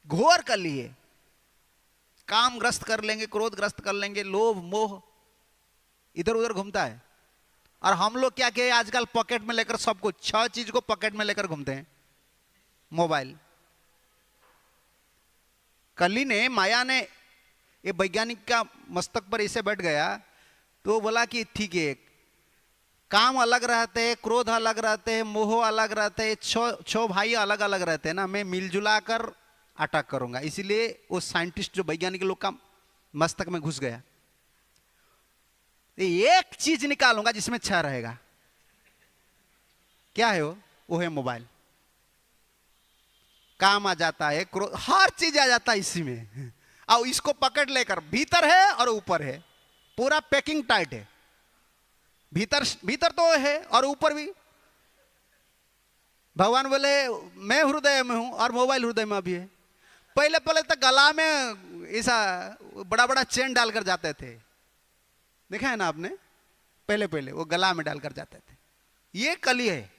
घोर कली है। कामग्रस्त कर लेंगे, क्रोधग्रस्त कर लेंगे, लोभ मोह इधर उधर घूमता है। और हम लोग क्या किए आजकल, पॉकेट में लेकर सब कुछ, 6 चीज को पॉकेट में लेकर घूमते हैं। मोबाइल, कली ने, माया ने, ये वैज्ञानिक का मस्तक पर इसे बैठ गया तो बोला कि ठीक है, काम अलग रहते हैं, क्रोध अलग रहते हैं, मोह अलग रहते हैं, छो भाई अलग अलग रहते हैं ना, मैं मिलजुला कर अटैक करूंगा। इसीलिए वो साइंटिस्ट जो वैज्ञानिक लोग का मस्तक में घुस गया, एक चीज निकालूंगा जिसमें 6 रहेगा। क्या है वो है मोबाइल। काम आ जाता है, क्रोध, हर चीज आ जाता है इसी में। और इसको पकड़ लेकर, भीतर है और ऊपर है, पूरा पैकिंग टाइट है। भीतर भीतर तो है और ऊपर भी। भगवान बोले मैं हृदय में हूं और मोबाइल हृदय में भी है। पहले पहले तो गला में ऐसा बड़ा बड़ा चेन डालकर जाते थे, देखा है ना आपने, पहले पहले वो गला में डालकर जाते थे। ये कली है।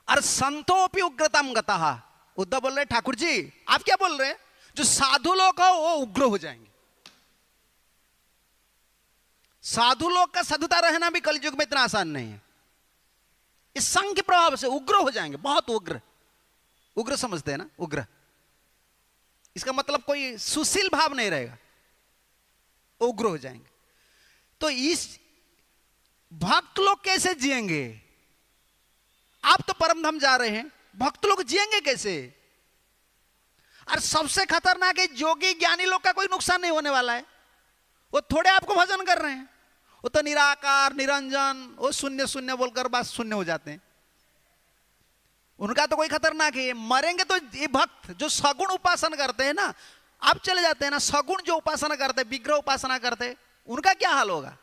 और संतोपि उग्रतम गतः, उद्धव बोल रहे ठाकुर जी आप क्या बोल रहे हैं, जो साधु लोग हो वो उग्र हो जाएंगे। साधु लोग का साधुता रहना भी कलयुग में इतना आसान नहीं है। इस संघ के प्रभाव से उग्र हो जाएंगे, बहुत उग्र। उग्र समझते हैं ना, उग्र इसका मतलब कोई सुशील भाव नहीं रहेगा, उग्र हो जाएंगे। तो इस भक्त लोग कैसे जिएंगे? आप तो परम धाम जा रहे हैं, भक्त लोग जिएंगे कैसे? और सबसे खतरनाक है, योगी ज्ञानी लोग का कोई नुकसान नहीं होने वाला है। वो थोड़े आपको भजन कर रहे हैं, वो तो निराकार निरंजन, वो शून्य शून्य बोलकर बस शून्य हो जाते हैं। उनका तो कोई खतरनाक है। मरेंगे तो ये भक्त जो सगुण उपासना करते हैं ना, आप चले जाते हैं ना, सगुण जो उपासना करते हैं, विग्रह उपासना करते हैं, उनका क्या हाल होगा?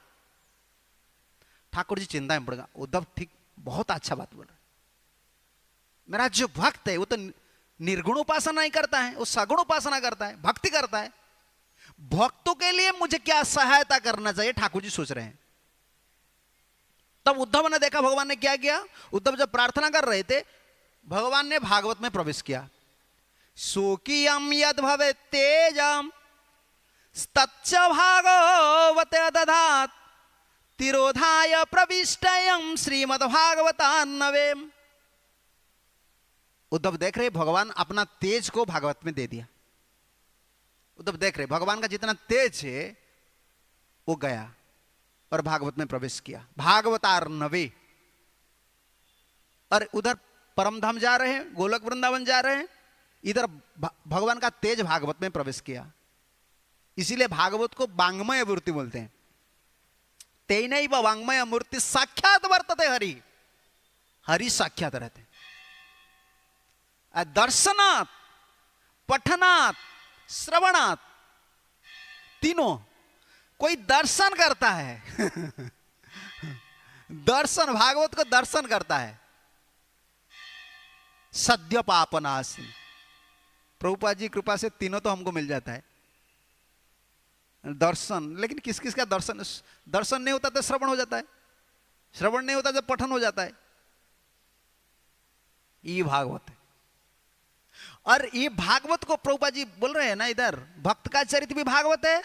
ठाकुर जी चिंता में पड़ गया। उद्धव ठीक, बहुत अच्छा बात बोल रहा है। मेरा जो भक्त है वो तो निर्गुण उपासना नहीं करता है, वो सगुण उपासना करता है, भक्ति करता है। भक्तों के लिए मुझे क्या सहायता करना चाहिए, ठाकुर जी सोच रहे हैं। तब उद्धव ने देखा भगवान ने क्या किया। उद्धव जब प्रार्थना कर रहे थे, भगवान ने भागवत में प्रवेश किया। सोकियम यद भवे तेजम तच्च भागवते दधात तिरोधाय प्रविष्टयम श्रीमद्भागवतान्नवेम। उद्धव देख रहे भगवान अपना तेज को भागवत में दे दिया। उद्धव देख रहे भगवान का जितना तेज है वो गया और भागवत में प्रवेश किया, भागवतार्णवे। और उधर परमधाम जा रहे हैं, गोलक वृंदावन जा रहे हैं, इधर भगवान का तेज भागवत में प्रवेश किया। इसीलिए भागवत को वांग्मय मूर्ति बोलते हैं। तेनैव वांग्मय मूर्ति साक्षात वर्तते हरि, हरि साक्षात रहते। दर्शनात्, पठनात्, श्रवणात्, तीनों। कोई दर्शन करता है दर्शन, भागवत को दर्शन करता है। सद्य पापनाशी, प्रभुपाद जी कृपा से तीनों तो हमको मिल जाता है। दर्शन, लेकिन किस किस का दर्शन? दर्शन नहीं होता तो श्रवण हो जाता है, श्रवण नहीं होता तो पठन हो जाता है। ये भागवत है। और ये भागवत को प्रभुपाद जी बोल रहे हैं ना, इधर भक्त का चरित्र भी भागवत है,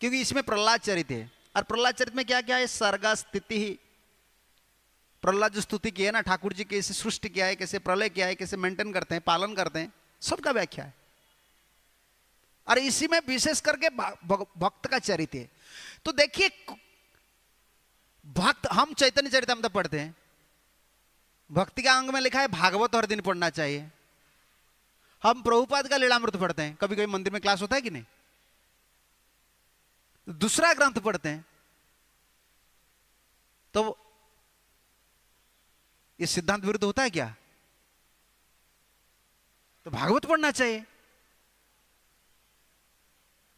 क्योंकि इसमें प्रहलाद चरित्र है। और प्रहलाद चरित्र में क्या क्या है? सर्ग स्थिति ही। प्रहलाद जो स्तुति की है ना, ठाकुर जी कैसे सृष्टि किया है, कैसे प्रलय किया है, कैसे मेंटेन करते हैं, पालन करते हैं, सबका व्याख्या है। और इसी में विशेष करके भक्त का चरित्र है। तो देखिए भक्त, हम चैतन्य चरितामृत पढ़ते हैं, भक्ति का अंग में लिखा है भागवत हर दिन पढ़ना चाहिए। हम प्रभुपाद का लीलामृत पढ़ते हैं, कभी कभी मंदिर में क्लास होता है कि नहीं, दूसरा ग्रंथ पढ़ते हैं, तो ये सिद्धांत विरुद्ध होता है क्या? तो भागवत पढ़ना चाहिए।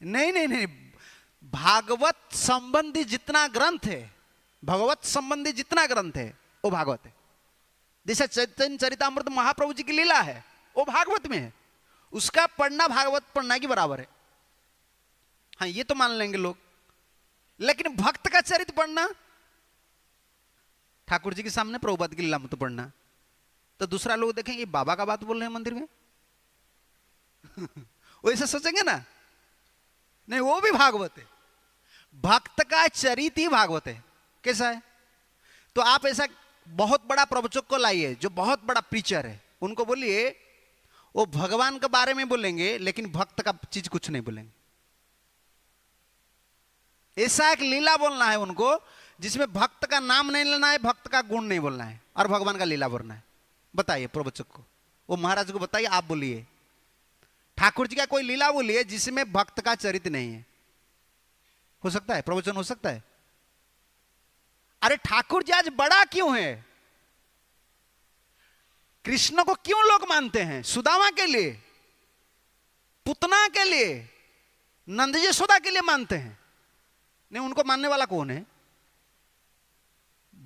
नहीं नहीं नहीं, भागवत संबंधी जितना ग्रंथ है, भगवत संबंधी जितना ग्रंथ है वो भागवत है। जैसे चैतन्य चरितामृत महाप्रभु जी की लीला है, वो भागवत में है, उसका पढ़ना भागवत पढ़ना के बराबर है। हाँ, ये तो मान लेंगे लोग। लेकिन भक्त का चरित्र पढ़ना, ठाकुर जी के सामने प्रभुपाद की लीला मत पढ़ना, तो दूसरा लोग देखेंगे बाबा का बात बोल रहे हैं मंदिर में, वैसे सोचेंगे ना, नहीं वो भी भागवत है। भक्त का चरित्र ही भागवत है। कैसा है? तो आप ऐसा बहुत बड़ा प्रवचक को लाइए जो बहुत बड़ा प्रीचर है, उनको बोलिए वो भगवान के बारे में बोलेंगे लेकिन भक्त का चीज कुछ नहीं बोलेंगे। ऐसा एक लीला बोलना है उनको जिसमें भक्त का नाम नहीं लेना है, भक्त का गुण नहीं बोलना है, और भगवान का लीला बोलना है। बताइए प्रवचक को, वो महाराज को बताइए, आप बोलिए ठाकुर जी का कोई लीला बोलिए जिसमें भक्त का चरित्र नहीं है। हो सकता है प्रवचन हो सकता है? अरे ठाकुर जी आज बड़ा क्यों है? कृष्ण को क्यों लोग मानते हैं? सुदामा के लिए, पुतना के लिए, नंद यशोदा के लिए मानते हैं। नहीं, उनको मानने वाला कौन है?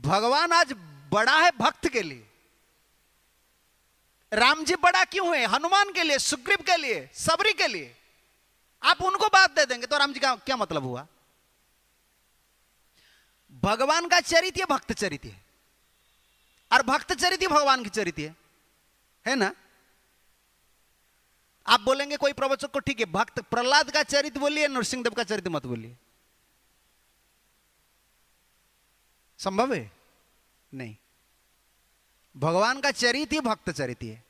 भगवान आज बड़ा है भक्त के लिए। राम जी बड़ा क्यों है? हनुमान के लिए, सुग्रीव के लिए, सबरी के लिए। आप उनको बात दे देंगे तो राम जी का क्या मतलब हुआ? भगवान का चरित्र भक्त चरित्र है, और भक्त चरित्र भगवान की चरित्र है ना? आप बोलेंगे कोई प्रवचक को, ठीक है भक्त प्रहलाद का चरित्र बोलिए, नरसिंहदेव का चरित्र मत बोलिए। संभव है? नहीं। भगवान का चरित्र ही भक्त चरित्र है,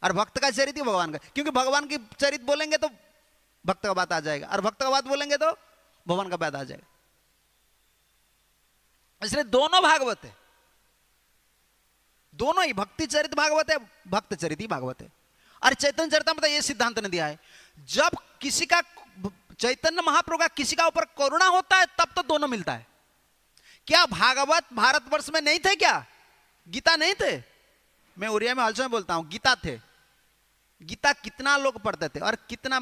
और भक्त का चरित्र भगवान का, क्योंकि भगवान की चरित्र बोलेंगे तो भक्त का बात आ जाएगा, और भक्त का बात बोलेंगे तो भगवान का बात आ जाएगा। इसलिए दोनों भागवत है, दोनों ही भक्ति चरित्र भागवत है, भक्त चरित्र ही भागवत है। और चैतन्य चरितामृत यह सिद्धांत ने दिया है, जब किसी का, चैतन्य महाप्रभु का किसी का ऊपर करुणा होता है तब तो दोनों मिलता है। क्या भागवत भारतवर्ष में नहीं थे? क्या गीता नहीं थे? मैं उड़िया में हलचल में बोलता हूं, गीता थे। गीता कितना लोग पढ़ते थे, और कितना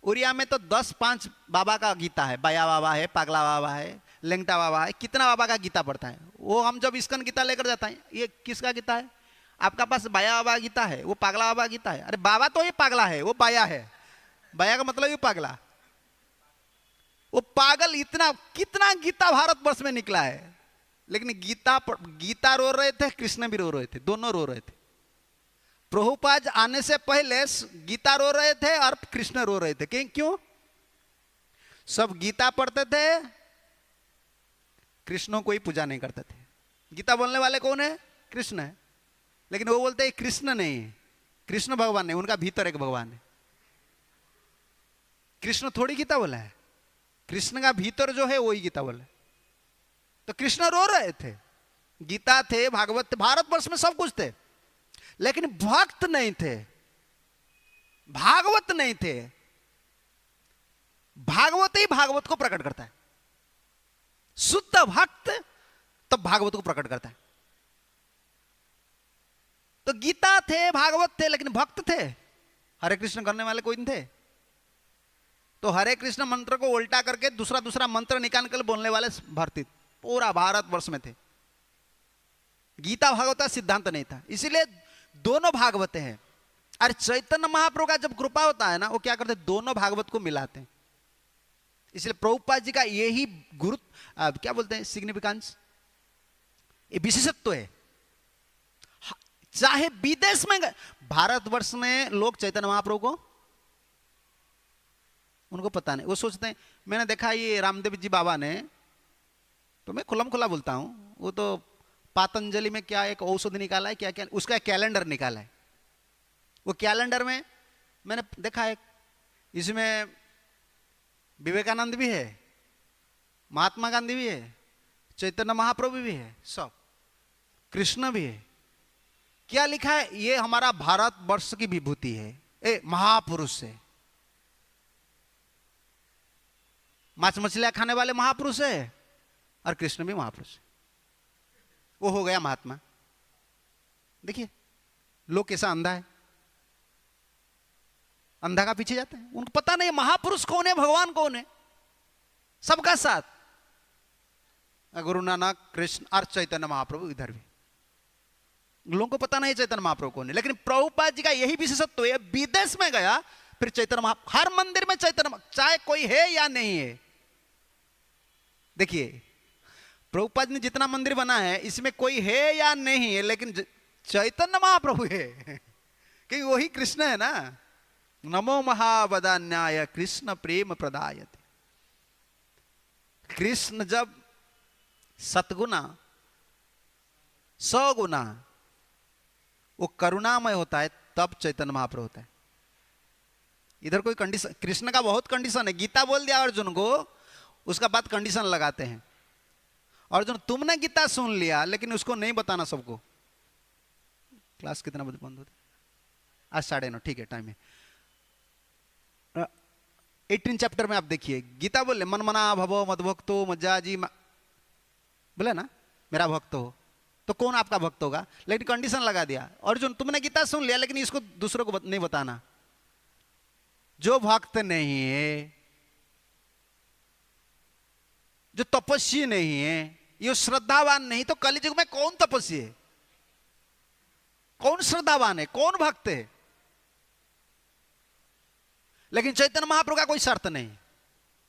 उड़िया में तो 10-5 बाबा का गीता है। बया बाबा है, पागला बाबा है, लेंगटा बाबा है, कितना बाबा का गीता पढ़ता है। वो हम जब इस्कन गीता लेकर जाता है, ये किसका गीता है? आपका पास बया बाबा गीता है, वो पागला बाबा गीता है। अरे बाबा तो ये पागला है, वो बया है। बया का मतलब ये पागला, वो पागल। इतना कितना गीता भारतवर्ष में निकला है, लेकिन गीता रो रहे थे, कृष्ण भी रो रहे थे, दोनों रो रहे थे। प्रभुपाद आने से पहले गीता रो रहे थे और कृष्ण रो रहे थे। क्यों? सब गीता पढ़ते थे, कृष्णों को ही पूजा नहीं करते थे। गीता बोलने वाले कौन है? कृष्ण है, लेकिन वो बोलते हैं कृष्ण नहीं है, कृष्ण भगवान नहीं, उनका भीतर एक भगवान है। कृष्ण थोड़ी गीता बोला है, कृष्ण का भीतर जो है वही गीता बोला है। तो कृष्ण रो रहे थे, गीता थे, भागवत थे, भारतवर्ष में सब कुछ थे, लेकिन भक्त नहीं थे, भागवत नहीं थे। भागवत ही भागवत को प्रकट करता है। शुद्ध भक्त तब भागवत को प्रकट करता है। तो गीता थे, भागवत थे, लेकिन भक्त थे। हरे कृष्ण करने वाले कोई नहीं थे। तो हरे कृष्ण मंत्र को उल्टा करके दूसरा दूसरा मंत्र निकाल कर बोलने वाले भारतीय पूरा भारतवर्ष में थे। गीता भागवत का सिद्धांत नहीं था, इसीलिए दोनों भागवत हैं। और चैतन्य महाप्रभु का जब कृपा होता है ना, वो क्या करते हैं? दोनों भागवत को मिलाते हैं। इसलिए प्रभुपाद जी का यही गुरु, क्या बोलते हैं, सिग्निफिकेंस, ये विशेषत्व है। चाहे विदेश में, भारतवर्ष में लोग चैतन्य महाप्रभु को, उनको पता नहीं, वो सोचते हैं। मैंने देखा ये रामदेव जी बाबा ने, तो मैं खुलम खुला बोलता हूं, वो तो पातंजलि में क्या एक औषधि निकाला है, क्या क्या उसका कैलेंडर निकाला है। वो कैलेंडर में मैंने देखा है, इसमें विवेकानंद भी है, महात्मा गांधी भी है, चैतन्य महाप्रभु भी है, सब कृष्ण भी है। क्या लिखा है? ये हमारा भारतवर्ष की विभूति है, ए महापुरुष है। मांस मछलियां खाने वाले महापुरुष है, और कृष्ण भी महापुरुष है। वो हो गया महात्मा। देखिए लोग कैसा अंधा है, अंधा का पीछे जाता है, उनको पता नहीं महापुरुष कौन है, भगवान कौन है। सबका साथ गुरु नानक, कृष्ण और चैतन्य महाप्रभु, इधर भी लोगों को पता नहीं चैतन्य महाप्रभु कौन है। लेकिन प्रभुपाद जी का यही विशेषत्व है, विदेश में गया फिर चैतन्य महाप्रभु, हर मंदिर में चैतन्य, चाहे कोई है या नहीं है। देखिए प्रभुपाद ने जितना मंदिर बना है, इसमें कोई है या नहीं है, लेकिन चैतन्य महाप्रभु है, क्योंकि वही कृष्ण है ना। नमो महावदान्याय कृष्ण प्रेम प्रदायते। कृष्ण जब सतगुना सगुना वो करुणामय होता है तब चैतन्य महाप्रभु होता है। इधर कोई कंडीशन, कृष्ण का बहुत कंडीशन है। गीता बोल दिया अर्जुन को, उसका बाद कंडीशन लगाते हैं। अर्जुन तुमने गीता सुन लिया लेकिन उसको नहीं बताना सबको। क्लास कितना बजे बंद होता है? आज 9:30, ठीक है, टाइम है। 18 चैप्टर में आप देखिए गीता बोले मन मना भवो मदभक्तो मज्जाजी बोले ना मेरा भक्त हो, तो कौन आपका भक्त होगा? लेकिन कंडीशन लगा दिया, अर्जुन तुमने गीता सुन लिया लेकिन इसको दूसरों को नहीं बताना। जो भक्त नहीं है, जो तपस्वी नहीं है, ये श्रद्धावान नहीं, तो कलियुग में कौन तपस्वी है, कौन श्रद्धावान है, कौन भक्त है? लेकिन चैतन्य महाप्रभु का कोई शर्त नहीं।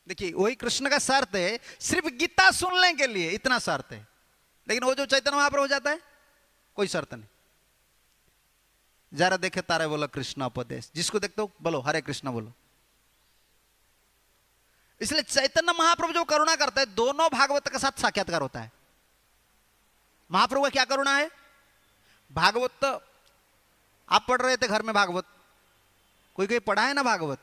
देखिए वही कृष्ण का शर्त है, सिर्फ गीता सुनने के लिए इतना शर्त है। लेकिन वो जो चैतन्य महाप्रभु हो जाता है कोई शर्त नहीं। जरा देखे तारे बोलो कृष्ण उपदेश, जिसको देखते हो बोलो हरे कृष्ण बोलो। इसलिए चैतन्य महाप्रभु जो करुणा करता है दोनों भागवत के साथ साक्षात्कार होता है। महाप्रभु का क्या करुणा है? भागवत आप पढ़ रहे थे घर में, भागवत कोई कोई पढ़ा है ना भागवत,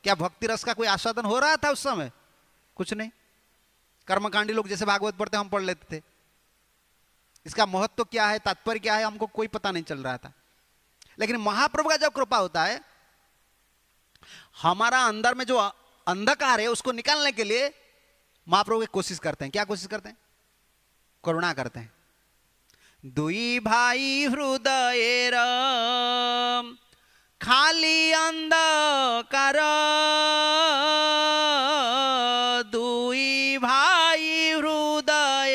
क्या भक्ति रस का कोई आस्वादन हो रहा था उस समय? कुछ नहीं। कर्मकांडी लोग जैसे भागवत पढ़ते हम पढ़ लेते थे। इसका महत्व तो क्या है, तात्पर्य क्या है, हमको कोई पता नहीं चल रहा था। लेकिन महाप्रभु का जब कृपा होता है, हमारा अंदर में जो अंधकार है उसको निकालने के लिए महाप्रभु की कोशिश करते हैं। क्या कोशिश करते हैं? करुणा करते हैं। दुई भाई हृदय खाली अंधकार, दुई भाई हृदय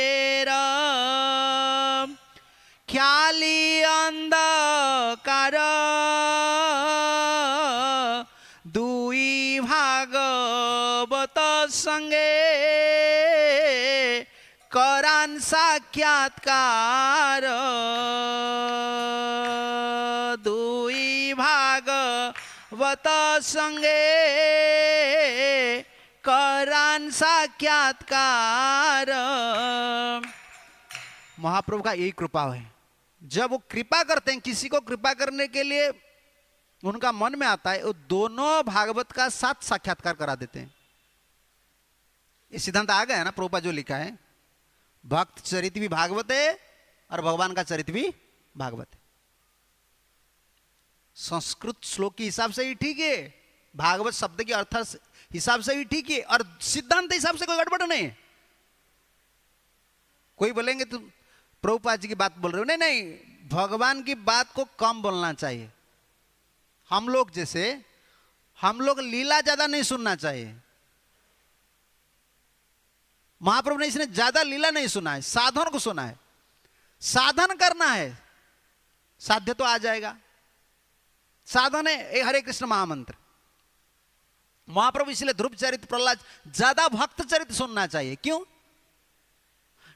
खाली अंधकार, दुई भागवत संगे करान साक्षात्कार, दुई भागवत संगे करान साक्षात्कार। महाप्रभु का यही कृपा है। जब वो कृपा करते हैं, किसी को कृपा करने के लिए उनका मन में आता है, वो दोनों भागवत का साथ साक्षात्कार करा देते हैं। ये सिद्धांत आ गया है ना, प्रभुपाद जो लिखा है, भक्त चरित भी भागवत है और भगवान का चरित भी भागवत है। संस्कृत श्लोक के हिसाब से ही ठीक है, भागवत शब्द के अर्थ हिसाब से भी ठीक है, और सिद्धांत हिसाब से कोई गड़बड़ नहीं है। कोई बोलेंगे तुम प्रभुपाद जी की बात बोल रहे हो, नहीं नहीं, भगवान की बात को कम बोलना चाहिए। हम लोग जैसे, हम लोग लीला ज्यादा नहीं सुनना चाहिए। महाप्रभु ने इसने ज्यादा लीला नहीं सुना है, साधन को सुना है। साधन करना है, साध्य तो आ जाएगा। साधन है हरे कृष्ण महामंत्र। महाप्रभु इसलिए ध्रुव चरित, प्रहलाद, ज्यादा भक्त चरित सुनना चाहिए। क्यों?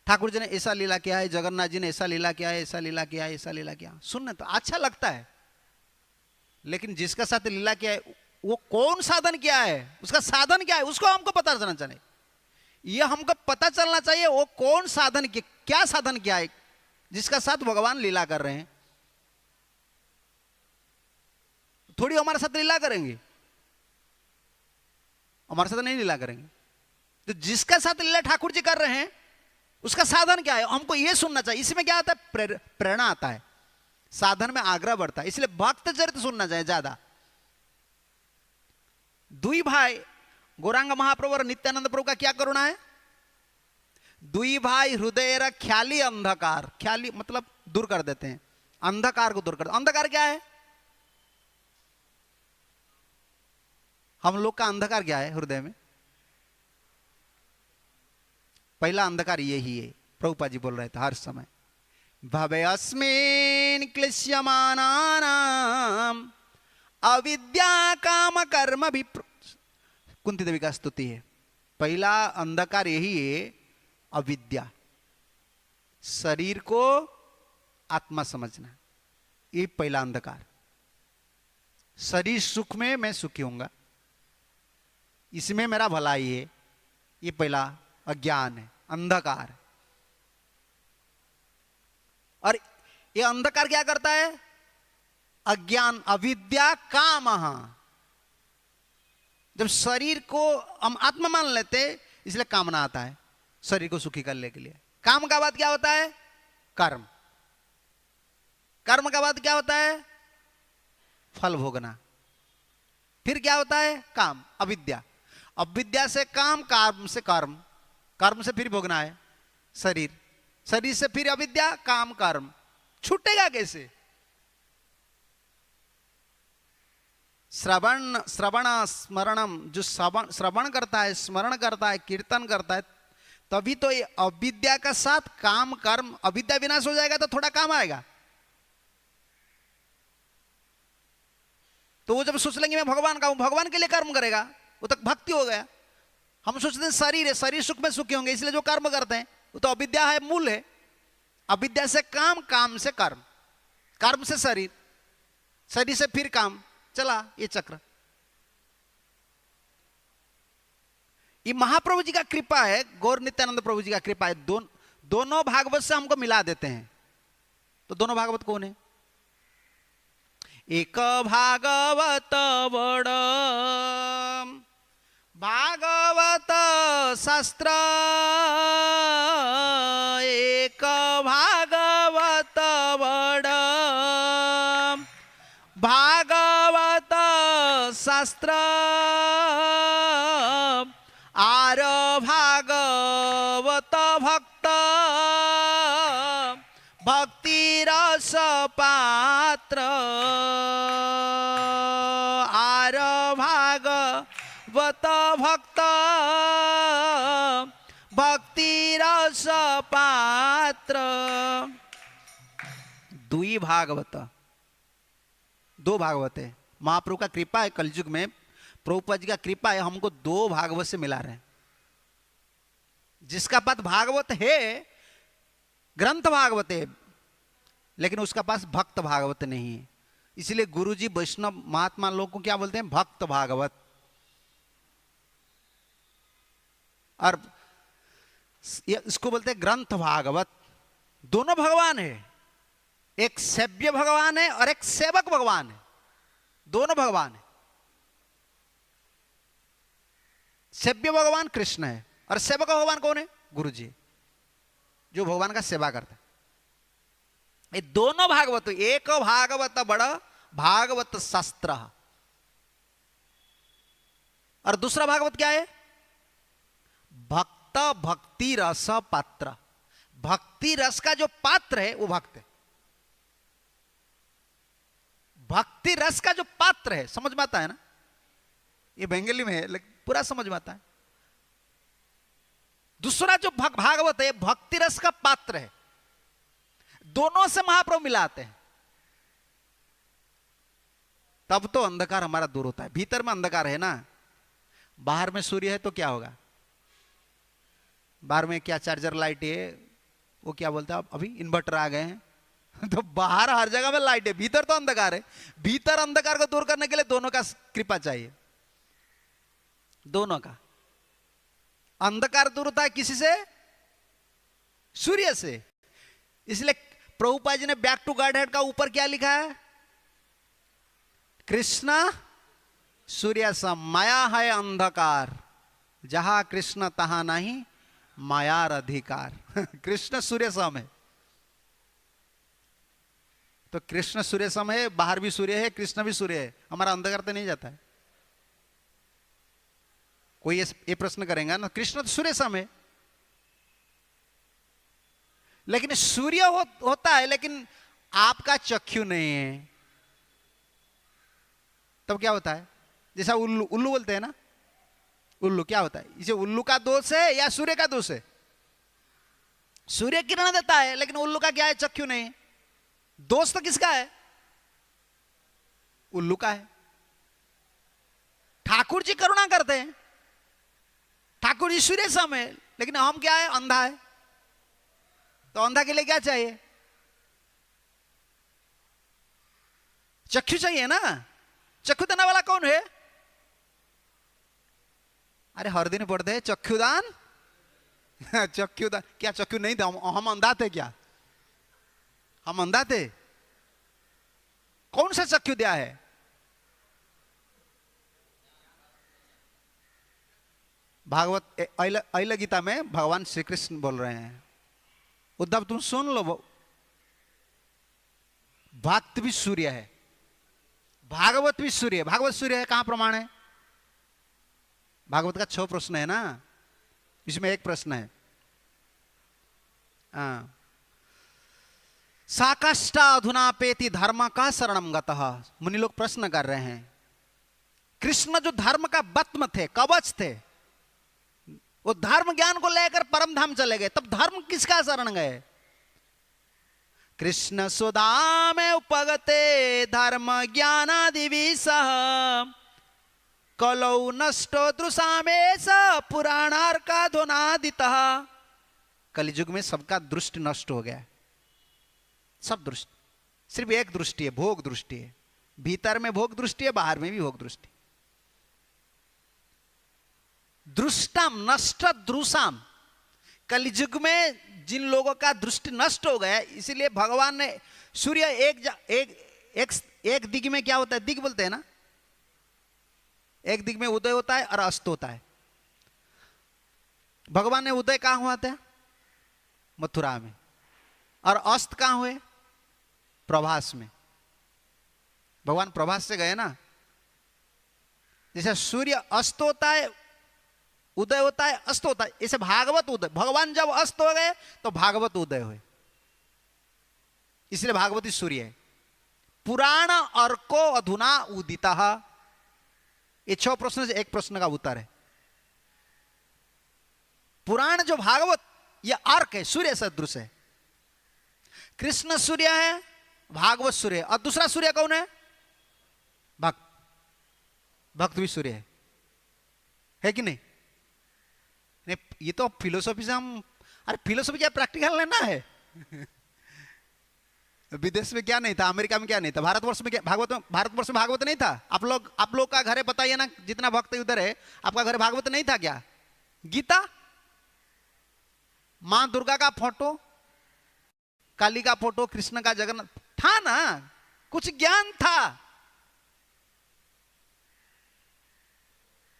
ठाकुर जी ने ऐसा लीला किया है, जगन्नाथ जी ने ऐसा लीला किया है, ऐसा लीला किया है, ऐसा लीला किया, सुनने तो अच्छा लगता है। लेकिन जिसका साथ लीला किया है वो कौन साधन किया है, उसका साधन क्या है, उसको हमको पता चलना चाहिए। ये हमको पता चलना चाहिए वो कौन साधन किया, क्या साधन किया है जिसका साथ भगवान लीला कर रहे हैं। थोड़ी हमारे साथ लीला करेंगे, हमारे साथ नहीं लीला करेंगे। तो जिसका साथ लीला ठाकुर जी कर रहे हैं उसका साधन क्या है, हमको ये सुनना चाहिए। इसमें क्या आता है? प्रेरणा आता है, साधन में आग्रह बढ़ता है। इसलिए भक्त चरित्र सुनना चाहिए ज्यादा। दुई भाई गौरांग महाप्रभु और नित्यानंद प्रभु का क्या करुणा है? दुई भाई हृदय ख्याली अंधकार, ख्याली मतलब दूर कर देते हैं, अंधकार को दूर कर। अंधकार क्या है? हम लोग का अंधकार क्या है हृदय में? पहला अंधकार यही है। प्रभुपाद जी बोल रहे थे हर समय, भवयस्मिन् क्लिश्यमानानाम् अविद्या काम कर्म भी। कुंती देवी का स्तुति है। पहला अंधकार यही है, अविद्या, शरीर को आत्मा समझना, ये पहला अंधकार। शरीर सुख में मैं सुखी होऊंगा, इसमें मेरा भलाई है, ये पहला अज्ञान है, अंधकार है। और ये अंधकार क्या करता है? अज्ञान, अविद्या, काम। जब शरीर को हम आत्मा मान लेते, इसलिए कामना आता है शरीर को सुखी करने के लिए। काम का बाद क्या होता है? कर्म। कर्म का बाद क्या होता है? फल भोगना। फिर क्या होता है? काम, अविद्या। अविद्या से काम, काम से कर्म, कर्म से फिर भोगना है शरीर, शरीर से फिर अविद्या, काम, कर्म। छूटेगा कैसे? श्रवण स्मरणम, जो श्रवण करता है, स्मरण करता है, कीर्तन करता है, तभी तो ये अविद्या का साथ काम, कर्म। अविद्या विनाश हो जाएगा तो थोड़ा काम आएगा। तो वो जब सोच लेंगे मैं भगवान का हूं, भगवान के लिए कर्म करेगा, वो तक भक्ति हो गया। हम सोचते हैं शरीर है, शरीर सुख में सुखी होंगे, इसलिए जो कर्म करते हैं वो तो अविद्या है, मूल है। अविद्या से काम, काम से कर्म, कर्म से शरीर, शरीर से फिर काम, चला ये चक्र। ये महाप्रभु जी का कृपा है, गौर नित्यानंद प्रभु जी का कृपा है। दोनों भागवत से हमको मिला देते हैं। तो दोनों भागवत कौन है? एक भागवत बड़ भागवत शास्त्र, एक भागवत बड़ भागवत शास्त्र, आर भागवत भक्त भक्ति रस पात्र, आर भागवत भक्त भक्ति रस पात्र। दुई भागवत, दो भागवत है। महाप्रभु का कृपा है, कलयुग में प्रभुपाद जी का कृपा है, हमको दो भागवत से मिला रहे हैं। जिसका पास भागवत है, ग्रंथ भागवत है, लेकिन उसका पास भक्त भागवत नहीं है। इसलिए गुरुजी वैष्णव महात्मा लोगों को क्या बोलते हैं? भक्त भागवत। और इसको बोलते हैं ग्रंथ भागवत। दोनों भगवान है, एक सेव्य भगवान है और एक सेवक भगवान है। दोनों भगवान है। सेव्य भगवान कृष्ण है और सेवक भगवान कौन है? गुरु जी, जो भगवान का सेवा करता है। ये दोनों भागवत, एक भागवत बड़ भागवत शास्त्र, और दूसरा भागवत क्या है? भक्त भक्ति रस पात्र। भक्ति रस का जो पात्र है वो भक्त है। भक्ति रस का जो पात्र है, समझ में आता है ना? ये बंगाली में है लेकिन पूरा समझ में आता है। दूसरा जो भागवत है भक्ति रस का पात्र है। दोनों से महाप्रभु मिलाते हैं, तब तो अंधकार हमारा दूर होता है। भीतर में अंधकार है ना, बाहर में सूर्य है तो क्या होगा? बाहर में क्या चार्जर लाइट है, वो क्या बोलता है, अभी इन्वर्टर आ गए हैं तो बाहर हर जगह में लाइट है, भीतर तो अंधकार है। भीतर अंधकार को दूर करने के लिए दोनों का कृपा चाहिए। दोनों का अंधकार दूर होता है किसी से? सूर्य से। इसलिए प्रभुपाद जी ने बैक टू गॉड हेड का ऊपर क्या लिखा है? कृष्ण सूर्य सम, माया है अंधकार, जहां कृष्ण तहां नहीं मायार अधिकार। कृष्ण सूर्य सम है, तो कृष्ण सूर्य सम है, बाहर भी सूर्य है, कृष्ण भी सूर्य है, हमारा अंधकार तो नहीं जाता है। कोई ये प्रश्न करेगा ना, कृष्ण तो सूर्य सम है, लेकिन सूर्य होता है लेकिन आपका चक्षु नहीं है, तब क्या होता है? जैसा उल्लू, उल्लू बोलते हैं ना, उल्लू क्या होता है? इसे उल्लू का दोष है या सूर्य का दोष है? सूर्य किरण देता है लेकिन उल्लू का क्या है? चक्षु नहीं। दोष तो किसका है? उल्लू का है। ठाकुर जी करुणा करते हैं, ठाकुर जी सूर्य सम है, लेकिन हम क्या है? अंधा है। तो अंधा के लिए क्या चाहिए? चक्षु चाहिए ना। चक्षु देने वाला कौन है? अरे हर दिन पढ़ते हैं चक्षुदान। चक्षुदान क्या चक्षु नहीं थे? हम अंधा थे क्या? हम अंधा थे? कौन सा चक्षु दिया है? भागवत अइल गीता में भगवान श्री कृष्ण बोल रहे हैं, उद्धव तुम सुन लो, भक्त भी सूर्य है, भागवत भी सूर्य है। भागवत सूर्य है, कहां प्रमाण है? भागवत का 6 प्रश्न है ना, इसमें एक प्रश्न है। साकाष्ठा अधुनापेति धर्म का शरणम गतः। मुनि लोग प्रश्न कर रहे हैं, कृष्ण जो धर्म का बत्म थे, कवच थे, वो धर्म ज्ञान को लेकर परम धाम चले गए, तब धर्म किसका शरण गए? कृष्ण सुधा में उपगते धर्म ज्ञानादि विसह कलौ नष्टो दृशामेश पुराणार्का ध्वनादितः। कलियुग में सबका दृष्टि नष्ट हो गया है, सब दृष्टि, सिर्फ एक दृष्टि है, भोग दृष्टि है। भीतर में भोग दृष्टि है, बाहर में भी भोग दृष्टि। दृष्टम नष्ट दृशाम, कलियुग में जिन लोगों का दृष्टि नष्ट हो गया, इसीलिए भगवान ने सूर्य एक दिग में क्या होता है? दिग बोलते हैं ना, एक दिग में उदय होता है और अस्त होता है। भगवान ने उदय कहां हुआ था? मथुरा में। और अस्त कहां हुए? प्रभास में। भगवान प्रभास से गए ना। जैसे सूर्य अस्त होता है, उदय होता है, अस्त होता है, इसे भागवत उदय। भगवान जब अस्त हो गए तो भागवत उदय हुए, इसलिए भागवती सूर्य है। पुराण अर्को अधुना उदितः। ये 6 प्रश्न से एक प्रश्न का उत्तर है। पुराण जो भागवत, यह अर्क है, सूर्य सदृश है। कृष्ण सूर्य है, भागवत सूर्य है, और दूसरा सूर्य कौन है? भक्त। भक्त भी सूर्य है कि नहीं? ये तो फिलोसॉफी से हम, अरे फिलोसॉफी क्या प्रैक्टिकल लेना है? विदेश में क्या नहीं था, अमेरिका में क्या नहीं था, भारतवर्ष में क्या, भारतवर्ष में भागवत नहीं था? आप लोग का घर है, बताइए ना, जितना भक्त उधर है, आपका घर भागवत नहीं था क्या? गीता, मां दुर्गा का फोटो, काली का फोटो, कृष्ण का, जगन्नाथ था ना, कुछ ज्ञान था।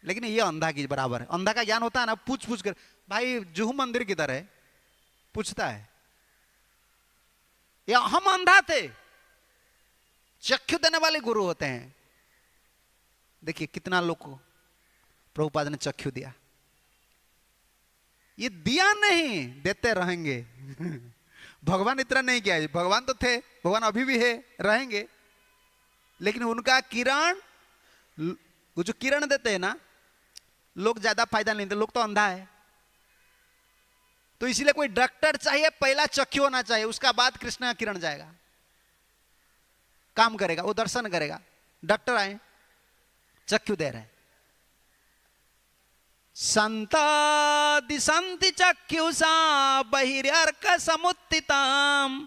लेकिन ये अंधा की बराबर है। अंधा का ज्ञान होता है ना, पूछ पूछ कर, भाई जुहू मंदिर किधर है, पूछता है। या हम अंधा थे, चक्षु देने वाले गुरु होते हैं। देखिए कितना लोग को प्रभुपाद ने चक्षु दिया। ये दिया नहीं, देते रहेंगे। भगवान इतना नहीं किया, भगवान तो थे, भगवान अभी भी है, रहेंगे, लेकिन उनका किरण, वो जो किरण देते हैं ना, लोग ज्यादा फायदा नहीं देते, लोग तो अंधा है। तो इसीलिए कोई डॉक्टर चाहिए, पहला चक्षु होना चाहिए, उसका बाद कृष्ण का किरण जाएगा, काम करेगा, वो दर्शन करेगा। डॉक्टर आए, चक्षु दे रहे, संता दिशंति चक्षुषा बहिर्यर्क समुत्थिताम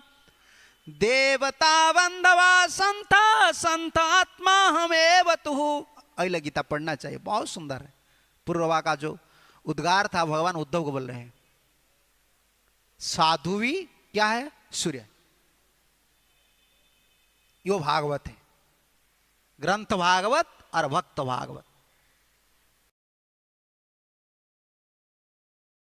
देवता बंधवा संता संत आत्मा हमेव तुहु। अहिला गीता पढ़ना चाहिए, बहुत सुंदर है। पूर्ववा का जो उद्गार था, भगवान उद्धव को बोल रहे हैं, साधुवी क्या है? सूर्य। यो भागवत है, ग्रंथ भागवत और भक्त भागवत।